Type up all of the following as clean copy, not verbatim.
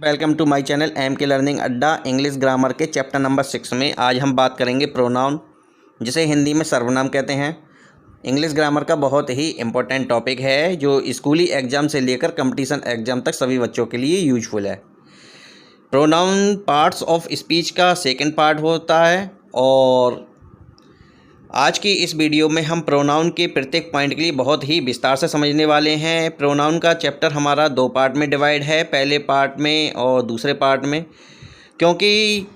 Welcome to my channel M K learning Adda. English grammar के chapter number 6 में आज हम बात करेंगे प्रोनाउन, जिसे हिंदी में सर्वनाम कहते हैं। इंग्लिश ग्रामर का बहुत ही इम्पोर्टेंट टॉपिक है जो स्कूली एग्ज़ाम से लेकर कंपटीशन एग्ज़ाम तक सभी बच्चों के लिए यूजफुल है। प्रोनाउन पार्ट्स ऑफ स्पीच का सेकंड पार्ट होता है और आज की इस वीडियो में हम प्रोनाउन के प्रत्येक पॉइंट के लिए बहुत ही विस्तार से समझने वाले हैं। प्रोनाउन का चैप्टर हमारा 2 पार्ट में डिवाइड है, पहले पार्ट में और दूसरे पार्ट में, क्योंकि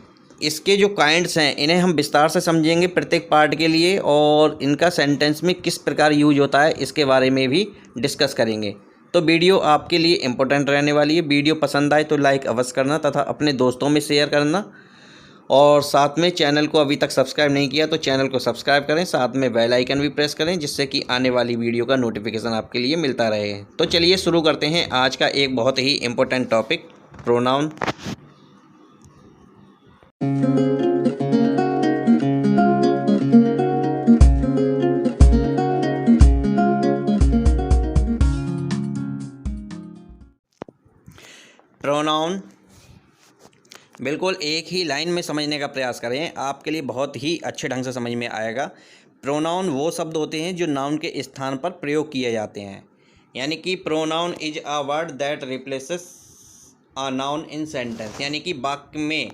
इसके जो काइंड्स हैं इन्हें हम विस्तार से समझेंगे प्रत्येक पार्ट के लिए, और इनका सेंटेंस में किस प्रकार यूज होता है इसके बारे में भी डिस्कस करेंगे। तो वीडियो आपके लिए इम्पोर्टेंट रहने वाली है। वीडियो पसंद आए तो लाइक अवश्य करना तथा अपने दोस्तों में शेयर करना, और साथ में चैनल को अभी तक सब्सक्राइब नहीं किया तो चैनल को सब्सक्राइब करें, साथ में बेल आइकन भी प्रेस करें जिससे कि आने वाली वीडियो का नोटिफिकेशन आपके लिए मिलता रहे। तो चलिए शुरू करते हैं आज का एक बहुत ही इम्पोर्टेंट टॉपिक, प्रोनाउन। प्रोनाउन बिल्कुल एक ही लाइन में समझने का प्रयास करें, आपके लिए बहुत ही अच्छे ढंग से समझ में आएगा। प्रोनाउन वो शब्द होते हैं जो नाउन के स्थान पर प्रयोग किए जाते हैं, यानी कि pronoun is a word that replaces a noun in sentence. यानी कि वाक्य में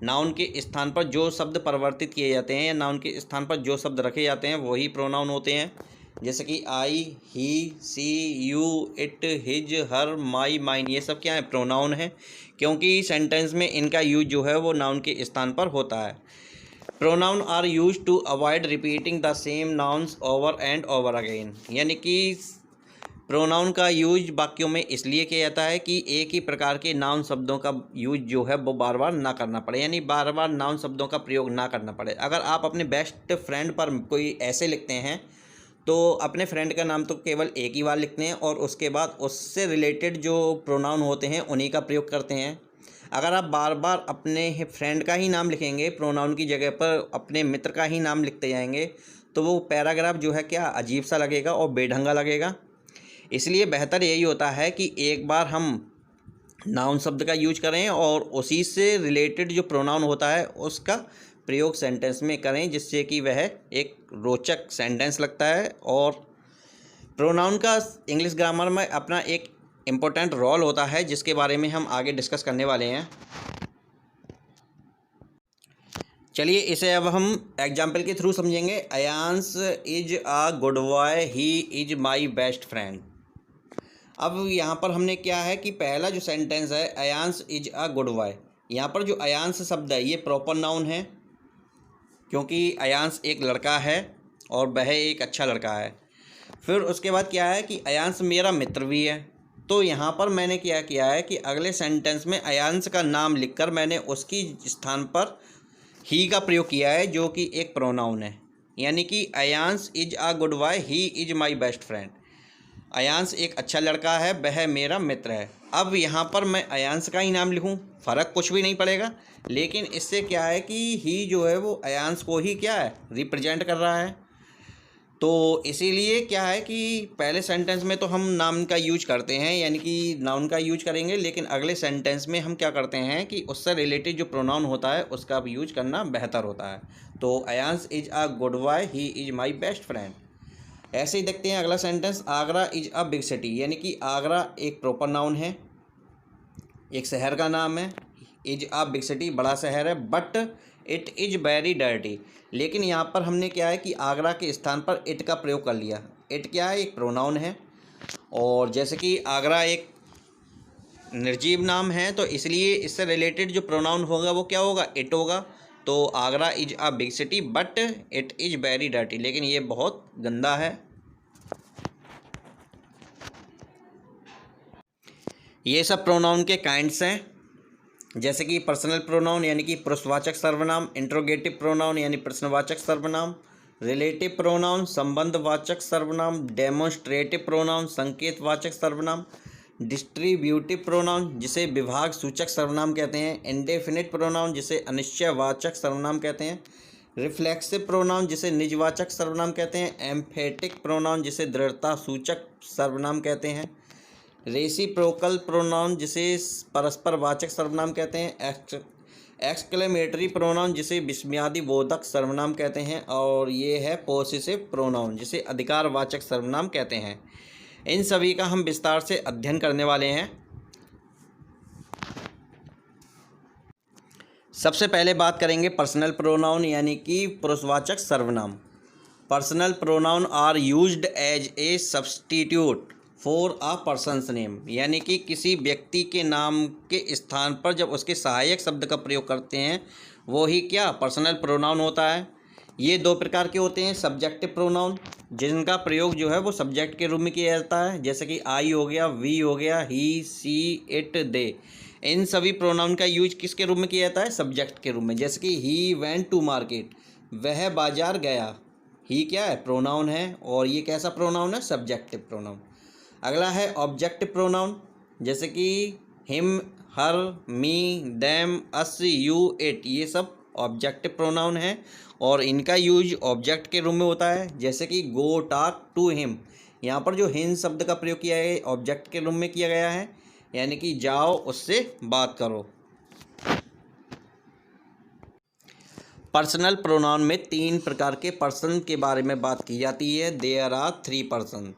नाउन के स्थान पर जो शब्द परिवर्तित किए जाते हैं या नाउन के स्थान पर जो शब्द रखे जाते हैं वही प्रोनाउन होते हैं। जैसे कि I, he, she, you, it, his, her, my, mine, ये सब क्या है? प्रोनाउन है, क्योंकि सेंटेंस में इनका यूज जो है वो नाउन के स्थान पर होता है। Pronoun are use to avoid repeating the same nouns over and over again. यानी कि प्रोनाउन का यूज वाक्यों में इसलिए किया जाता है कि एक ही प्रकार के नाउन शब्दों का यूज जो है वो बार बार ना करना पड़े, यानी बार बार नाउन शब्दों का प्रयोग ना करना पड़े। अगर आप अपने बेस्ट फ्रेंड पर कोई ऐसे लिखते हैं तो अपने फ्रेंड का नाम तो केवल एक ही बार लिखते हैं और उसके बाद उससे रिलेटेड जो प्रोनाउन होते हैं उन्हीं का प्रयोग करते हैं। अगर आप बार बार अपने फ्रेंड का ही नाम लिखेंगे, प्रोनाउन की जगह पर अपने मित्र का ही नाम लिखते जाएंगे, तो वो पैराग्राफ जो है क्या अजीब सा लगेगा और बेढंगा लगेगा। इसलिए बेहतर यही होता है कि एक बार हम नाउन शब्द का यूज करें और उसी से रिलेटेड जो प्रोनाउन होता है उसका प्रयोग सेंटेंस में करें, जिससे कि वह एक रोचक सेंटेंस लगता है। और प्रोनाउन का इंग्लिश ग्रामर में अपना एक इम्पोर्टेंट रोल होता है जिसके बारे में हम आगे डिस्कस करने वाले हैं। चलिए इसे अब हम एग्जाम्पल के थ्रू समझेंगे। Ayansh is a good boy, he is my best friend. अब यहाँ पर हमने क्या है कि पहला जो सेंटेंस है Ayansh is a good boy, यहाँ पर जो अयांश शब्द है ये प्रॉपर नाउन है, क्योंकि अयांश एक लड़का है और वह एक अच्छा लड़का है। फिर उसके बाद क्या है कि अयांश मेरा मित्र भी है। तो यहाँ पर मैंने क्या किया है कि अगले सेंटेंस में अयांश का नाम लिखकर मैंने उसकी स्थान पर ही का प्रयोग किया है, जो कि एक प्रोनाउन है। यानी कि Ayansh is a good boy, he is my best friend. Ayansh एक अच्छा लड़का है, वह मेरा मित्र है। अब यहाँ पर मैं अयांश का ही नाम लिखूँ, फ़र्क कुछ भी नहीं पड़ेगा, लेकिन इससे क्या है कि ही जो है वो अयांश को ही क्या है रिप्रेजेंट कर रहा है। तो इसीलिए क्या है कि पहले सेंटेंस में तो हम नाम का यूज करते हैं, यानी कि नाउन का यूज करेंगे, लेकिन अगले सेंटेंस में हम क्या करते हैं कि उससे रिलेटेड जो प्रोनाउन होता है उसका भी यूज करना बेहतर होता है। तो Ayansh is a good boy, he is my best friend. ऐसे ही देखते हैं अगला sentence, Agra is a big city. यानी कि आगरा एक प्रॉपर नाउन है, एक शहर का नाम है। इज अ बिग सिटी बड़ा शहर है, but it is very dirty. लेकिन यहाँ पर हमने क्या है कि आगरा के स्थान पर इट का प्रयोग कर लिया। इट क्या है? एक प्रोनाउन है, और जैसे कि आगरा एक निर्जीव नाम है तो इसलिए इससे रिलेटेड जो प्रोनाउन होगा वो क्या होगा? इट होगा। तो Agra is a big city but it is very dirty, लेकिन ये बहुत गंदा है। ये सब प्रोनाउन के काइंड्स हैं, जैसे कि पर्सनल प्रोनाउन यानी कि पुरुषवाचक सर्वनाम, इंट्रोगेटिव प्रोनाउन यानी प्रश्नवाचक सर्वनाम, रिलेटिव प्रोनाउन संबंधवाचक सर्वनाम, डेमोन्स्ट्रेटिव प्रोनाउन संकेतवाचक सर्वनाम, डिस्ट्रीब्यूटिव प्रोनाउन जिसे विभाग सूचक सर्वनाम कहते हैं, इंडेफिनिट प्रोनाउन जिसे अनिश्चयवाचक सर्वनाम कहते हैं, रिफ्लेक्सिव प्रोनाउन जिसे निजवाचक सर्वनाम कहते हैं, एम्फेटिक प्रोनाउन जिसे दृढ़ता सूचक सर्वनाम कहते हैं, रेसिप्रोकल प्रोनाउन जिसे परस्पर वाचक सर्वनाम कहते हैं, एक्सक्लेमेटरी प्रोनाउन जिसे विस्मयादि बोधक सर्वनाम कहते हैं, और ये है पोसेसिव प्रोनाउन जिसे अधिकारवाचक सर्वनाम कहते हैं। इन सभी का हम विस्तार से अध्ययन करने वाले हैं। सबसे पहले बात करेंगे पर्सनल प्रोनाउन यानी कि पुरुषवाचक सर्वनाम। Personal pronoun are used as a substitute for a person's name, यानी कि किसी व्यक्ति के नाम के स्थान पर जब उसके सहायक शब्द का प्रयोग करते हैं वो ही क्या पर्सनल प्रोनाउन होता है। ये दो प्रकार के होते हैं, सब्जेक्टिव प्रोनाउन जिनका प्रयोग जो है वो सब्जेक्ट के रूप में किया जाता है, जैसे कि आई हो गया, वी हो गया, ही, सी, इट, दे। इन सभी प्रोनाउन का यूज किसके रूप में किया जाता है, सब्जेक्ट के रूप में। जैसे कि ही वेंट टू मार्केट, वह बाजार गया। ही क्या है, प्रोनाउन है, और ये कैसा प्रोनाउन है, सब्जेक्टिव प्रोनाउन। अगला है ऑब्जेक्टिव प्रोनाउन, जैसे कि him, her, me, them, us, you, it, ये सब ऑब्जेक्टिव प्रोनाउन है और इनका यूज ऑब्जेक्ट के रूप में होता है। जैसे कि गो टॉक टू हिम, यहाँ पर जो हिम शब्द का प्रयोग किया है ऑब्जेक्ट के रूप में किया गया है, यानी कि जाओ उससे बात करो। पर्सनल प्रोनाउन में 3 प्रकार के पर्सन के बारे में बात की जाती है। There are 3 person.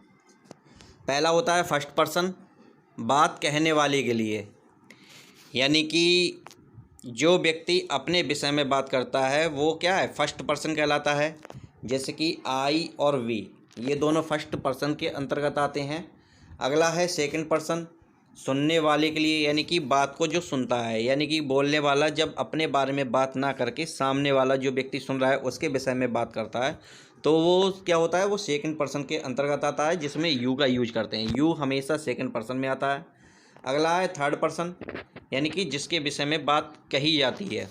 पहला होता है फर्स्ट पर्सन, बात कहने वाले के लिए, यानी कि जो व्यक्ति अपने विषय में बात करता है वो क्या है, फर्स्ट पर्सन कहलाता है। जैसे कि आई और वी, ये दोनों फर्स्ट पर्सन के अंतर्गत आते हैं। अगला है सेकंड पर्सन, सुनने वाले के लिए, यानी कि बात को जो सुनता है, यानी कि बोलने वाला जब अपने बारे में बात ना करके सामने वाला जो व्यक्ति सुन रहा है उसके विषय में बात करता है तो वो क्या होता है, वो सेकंड पर्सन के अंतर्गत आता है, जिसमें यू का यूज करते हैं। यू हमेशा सेकंड पर्सन में आता है। अगला है थर्ड पर्सन, यानी कि जिसके विषय में बात कही जाती है।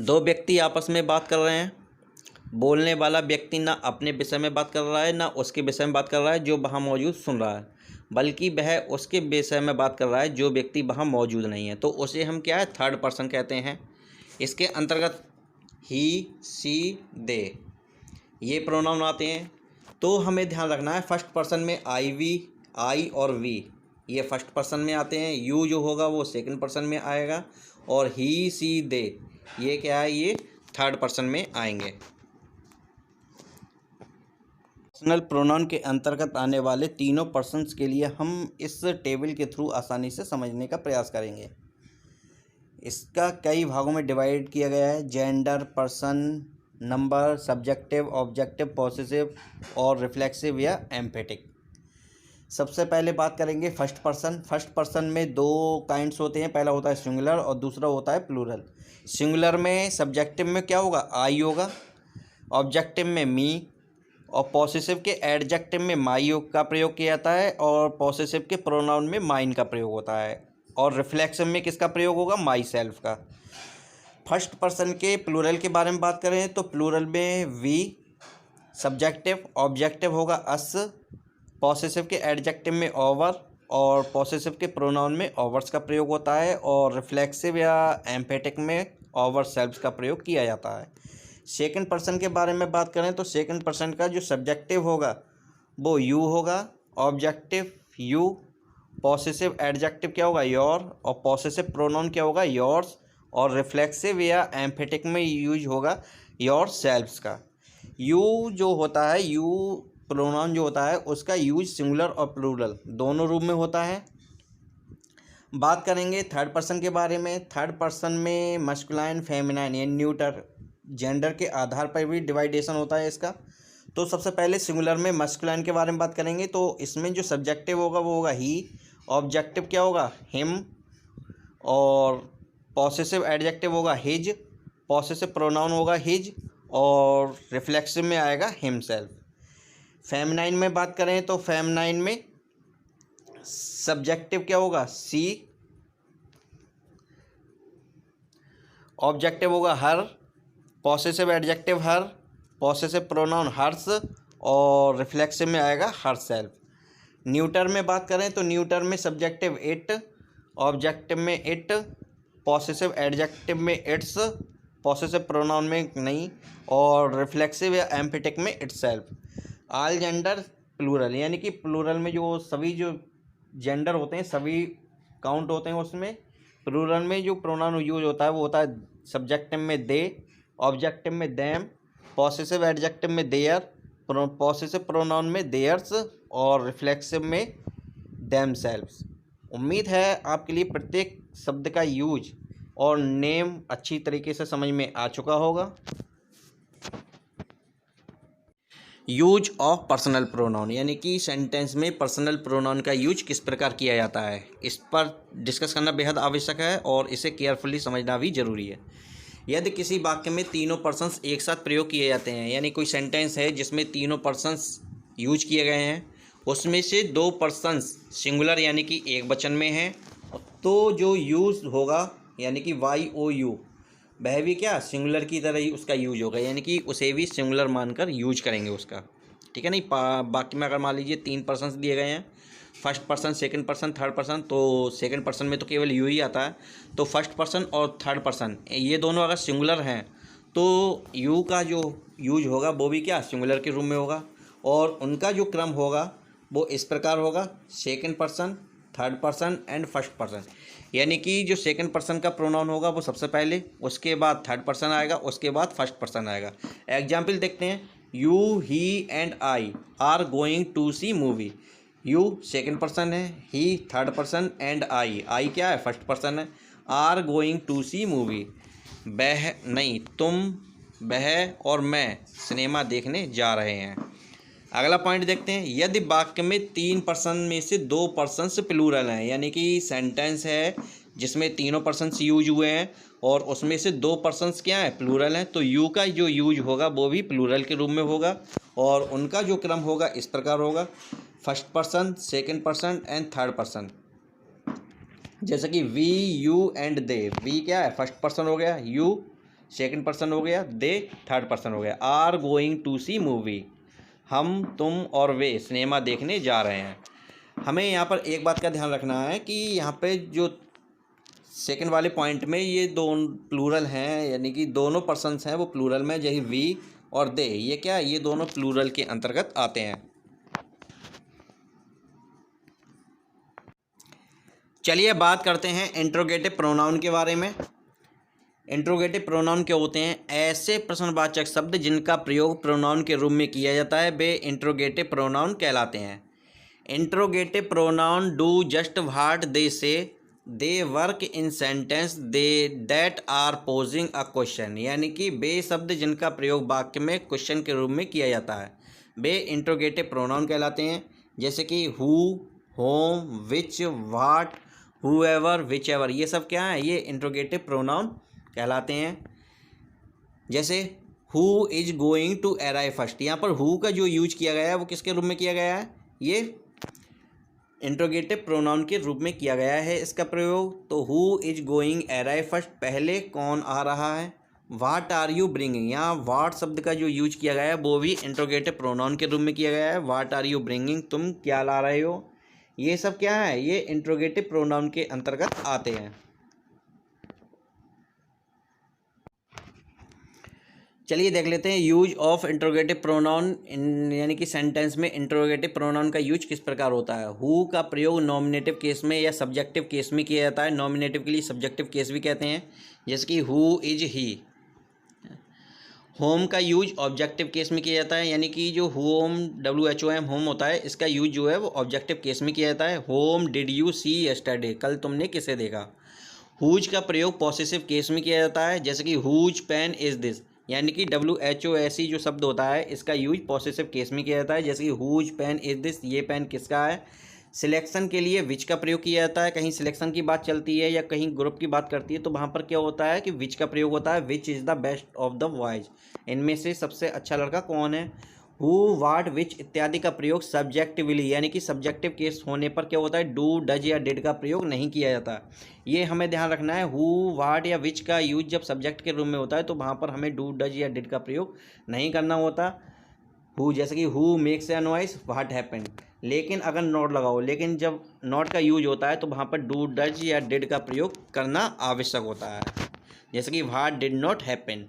2 व्यक्ति आपस में बात कर रहे हैं, बोलने वाला व्यक्ति ना अपने विषय में बात कर रहा है ना उसके विषय में बात कर रहा है जो वहाँ मौजूद सुन रहा है, बल्कि वह उसके विषय में बात कर रहा है जो व्यक्ति वहाँ मौजूद नहीं है, तो उसे हम क्या है, थर्ड पर्सन कहते हैं। इसके अंतर्गत ही, सी, दे, ये प्रोनाउन आते हैं। तो हमें ध्यान रखना है फर्स्ट पर्सन में आई और वी ये फर्स्ट पर्सन में आते हैं, यू जो होगा वो सेकंड पर्सन में आएगा, और ही, सी, दे ये क्या है, ये थर्ड पर्सन में आएंगे। पर्सनल प्रोनाउन के अंतर्गत आने वाले तीनों पर्सन्स के लिए हम इस टेबल के थ्रू आसानी से समझने का प्रयास करेंगे। इसका कई भागों में डिवाइड किया गया है, gender, person, number, subjective, objective, possessive और रिफ्लेक्सिव या एम्फेटिक। सबसे पहले बात करेंगे फर्स्ट पर्सन। फर्स्ट पर्सन में 2 काइंड्स होते हैं, पहला होता है सिंगुलर और दूसरा होता है प्लूरल। सिंगुलर में सब्जेक्टिव में क्या होगा, आई होगा, ऑब्जेक्टिव में मी, और पॉसेसिव के एडजेक्टिव में माई का प्रयोग किया जाता है, और पॉसेसिव के प्रोनाउन में माइन का प्रयोग होता है, और रिफ्लेक्सिव में किसका प्रयोग होगा, माई सेल्फ का। फर्स्ट पर्सन के प्लूरल के बारे में बात करें तो प्लूरल में वी, सब्जेक्टिव, ऑब्जेक्टिव होगा अस, पॉसेसिव के एडजेक्टिव में ओवर, और पॉसेसिव के प्रोनाउन में ओवर्स का प्रयोग होता है, और रिफ्लेक्सिव या एम्फेटिक में ओवर सेल्फ्स का प्रयोग किया जाता है। सेकंड पर्सन के बारे में बात करें तो सेकंड पर्सन का जो सब्जेक्टिव होगा वो यू होगा, ऑब्जेक्टिव यू, पॉसेसिव एडजेक्टिव क्या होगा, योर, और पॉसेसिव प्रोनाउन क्या होगा, योर्स, और रिफ्लेक्सिव या एम्फेटिक में यूज होगा योर सेल्फ्स का। यू जो होता है, यू प्रोनाउन जो होता है उसका यूज सिंगुलर और प्लूरल दोनों रूप में होता है। बात करेंगे थर्ड पर्सन के बारे में। थर्ड पर्सन में मस्कुलाइन, फेमिनाइन यानी न्यूटर, जेंडर के आधार पर भी डिवाइडेशन होता है इसका। तो सबसे पहले सिंगुलर में मस्कुलाइन के बारे में बात करेंगे तो इसमें जो सब्जेक्टिव होगा वो होगा ही, ऑब्जेक्टिव क्या होगा, हिम, और पॉसेसिव एडजेक्टिव होगा हिज, पॉसेसिव प्रोनाउन होगा हिज, और रिफ्लेक्सिव में आएगा हिमसेल्फ। फेमिनाइन में बात करें तो फेमिनाइन में सब्जेक्टिव क्या होगा, सी, ऑब्जेक्टिव होगा हर, पॉसेसिव एडजेक्टिव हर, पॉसेसिव प्रोनाउन हर्स, और रिफ्लेक्सिव में आएगा हर सेल्फ। न्यूटर में बात करें तो न्यूटर में सब्जेक्टिव इट, ऑब्जेक्टिव में इट, पॉसेसिव एडजेक्टिव में इट्स, पॉसेसिव प्रोनाउन में नहीं, और रिफ्लेक्सिव या एम्फेटिक में इटसेल्फ। ऑल जेंडर प्लूरल यानी कि प्लूरल में जो सभी जो जेंडर होते हैं सभी काउंट होते हैं उसमें। प्लूरल में जो प्रोनाउन यूज होता है वो होता है सब्जेक्टिव में दे, ऑब्जेक्टिव में देम, पॉसेसिव एडजेक्टिव में देयर, पॉसेसिव प्रोनाउन में देयर्स और रिफ्लेक्सिव में देमसेल्व्स। उम्मीद है आपके लिए प्रत्येक शब्द का यूज और नेम अच्छी तरीके से समझ में आ चुका होगा। यूज ऑफ पर्सनल प्रोनाउन यानी कि सेंटेंस में पर्सनल प्रोनाउन का यूज किस प्रकार किया जाता है, इस पर डिस्कस करना बेहद आवश्यक है और इसे केयरफुली समझना भी जरूरी है। यदि किसी वाक्य में तीनों पर्सन्स एक साथ प्रयोग किए जाते हैं, यानी कोई सेंटेंस है जिसमें तीनों पर्सन्स यूज किए गए हैं, उसमें से दो पर्सन्स सिंगुलर यानी कि एक वचन में हैं, तो जो यूज होगा यानी कि YOU वह भी क्या सिंगुलर की तरह ही उसका यूज होगा, यानी कि उसे भी सिंगुलर मानकर यूज करेंगे उसका। ठीक है नहीं। बाकी में अगर मान लीजिए तीन पर्सन्स दिए गए हैं, first person, second person, third person, तो सेकंड पर्सन में तो केवल यू ही आता है, तो फर्स्ट पर्सन और थर्ड पर्सन ये दोनों अगर सिंगुलर हैं तो यू का जो यूज होगा वो भी क्या सिंगुलर के रूप में होगा, और उनका जो क्रम होगा वो इस प्रकार होगा second person, third person and first person. यानी कि जो सेकंड पर्सन का प्रोनाउन होगा वो सबसे पहले, उसके बाद थर्ड पर्सन आएगा, उसके बाद फर्स्ट पर्सन आएगा। एग्जाम्पल देखते हैं, you, he and I are going to see movie. You second person है, he third person and I क्या है फर्स्ट पर्सन है। Are going to see movie, वह नहीं तुम, वह और मैं सिनेमा देखने जा रहे हैं। अगला पॉइंट देखते हैं, यदि वाक्य में तीन पर्सन में से दो पर्सन्स प्लूरल हैं, यानी कि सेंटेंस है जिसमें तीनों पर्सन्स यूज हुए हैं और उसमें से दो पर्सन्स क्या हैं प्लूरल हैं, तो यू का जो यूज होगा वो भी प्लूरल के रूप में होगा और उनका जो क्रम होगा इस प्रकार होगा, first person, second person and third person. जैसे कि we, you and they. We क्या है फर्स्ट पर्सन हो गया, यू सेकंड पर्सन हो गया, दे थर्ड पर्सन हो गया। Are going to see movie, हम, तुम और वे सिनेमा देखने जा रहे हैं। हमें यहाँ पर एक बात का ध्यान रखना है कि यहाँ पे जो सेकंड वाले पॉइंट में ये दोनों प्लूरल हैं, यानी कि दोनों पर्सन्स हैं वो प्लूरल में, जैसे वी और दे ये क्या है ये दोनों प्लूरल के अंतर्गत आते हैं। चलिए बात करते हैं इंट्रोगेटिव प्रोनाउन के बारे में। इंट्रोगेटिव प्रोनाउन क्या होते हैं, ऐसे प्रश्नवाचक शब्द जिनका प्रयोग प्रोनाउन के रूप में किया जाता है वे इंट्रोगेटिव प्रोनाउन कहलाते हैं। Interrogative pronoun do just what they say, they work in sentence they that are posing a question, यानी कि वे शब्द जिनका प्रयोग वाक्य में क्वेश्चन के रूप में किया जाता है वे इंट्रोगेटिव प्रोनाउन कहलाते हैं। जैसे कि who, whom, which, what, whoever, whichever, ये सब क्या है ये इंट्रोगेटिव प्रोनाउन कहलाते हैं। जैसे who is going to arrive first, यहाँ पर हु का जो यूज किया गया है वो किसके रूप में किया गया है, ये इंट्रोगेटिव प्रोनाउन के रूप में किया गया है इसका प्रयोग। तो who is going arrive first, पहले कौन आ रहा है। व्हाट आर यू ब्रिंगिंग, यहाँ व्हाट शब्द का जो यूज किया गया है वो भी इंट्रोगेटिव प्रोनाउन के रूप में किया गया है। व्हाट आर यू ब्रिंगिंग, तुम क्या ला रहे हो, ये सब क्या है ये इंट्रोगेटिव प्रोनाउन के अंतर्गत आते हैं। चलिए देख लेते हैं यूज ऑफ इंट्रोगेटिव प्रोनाउन, यानी कि सेंटेंस में इंट्रोगेटिव प्रोनाउन का यूज किस प्रकार होता है। हु का प्रयोग नॉमिनेटिव केस में या सब्जेक्टिव केस में किया जाता है, नॉमिनेटिव के लिए सब्जेक्टिव केस भी कहते हैं, जैसे कि हु इज ही। होम का यूज ऑब्जेक्टिव केस में किया जाता है, यानी कि जो होम WHOM होम होता है इसका यूज जो है वो ऑब्जेक्टिव केस में किया जाता है। Whom did you see yesterday, कल तुमने किसे देखा। हुज का प्रयोग पॉसेसिव केस में किया जाता है, जैसे कि हुज पेन इज दिस, यानी कि WHOSE जो शब्द होता है इसका यूज पॉसेसिव केस में किया जाता है, जैसे कि हुज पेन इज दिस, ये पेन किसका है। सिलेक्शन के लिए विच का प्रयोग किया जाता है, कहीं सिलेक्शन की बात चलती है या कहीं ग्रुप की बात करती है तो वहाँ पर क्या होता है कि विच का प्रयोग होता है, which is the best of the boys, इनमें से सबसे अच्छा लड़का कौन है। हु, वाट, विच इत्यादि का प्रयोग सब्जेक्टिवली, यानी कि सब्जेक्टिव केस होने पर क्या होता है डू, डज या डिड का प्रयोग नहीं किया जाता। ये हमें ध्यान रखना है, हु, वाट या विच का यूज जब सब्जेक्ट के रूप में होता है तो वहाँ पर हमें डू, डज या डिड का प्रयोग नहीं करना होता। हु, जैसे कि who makes a noise, what happened, लेकिन अगर नॉट लगाओ, लेकिन जब नॉट का यूज होता है तो वहाँ पर डू, डज या डिड का प्रयोग करना आवश्यक होता है, जैसे कि व्हाट डिड नॉट हैपन।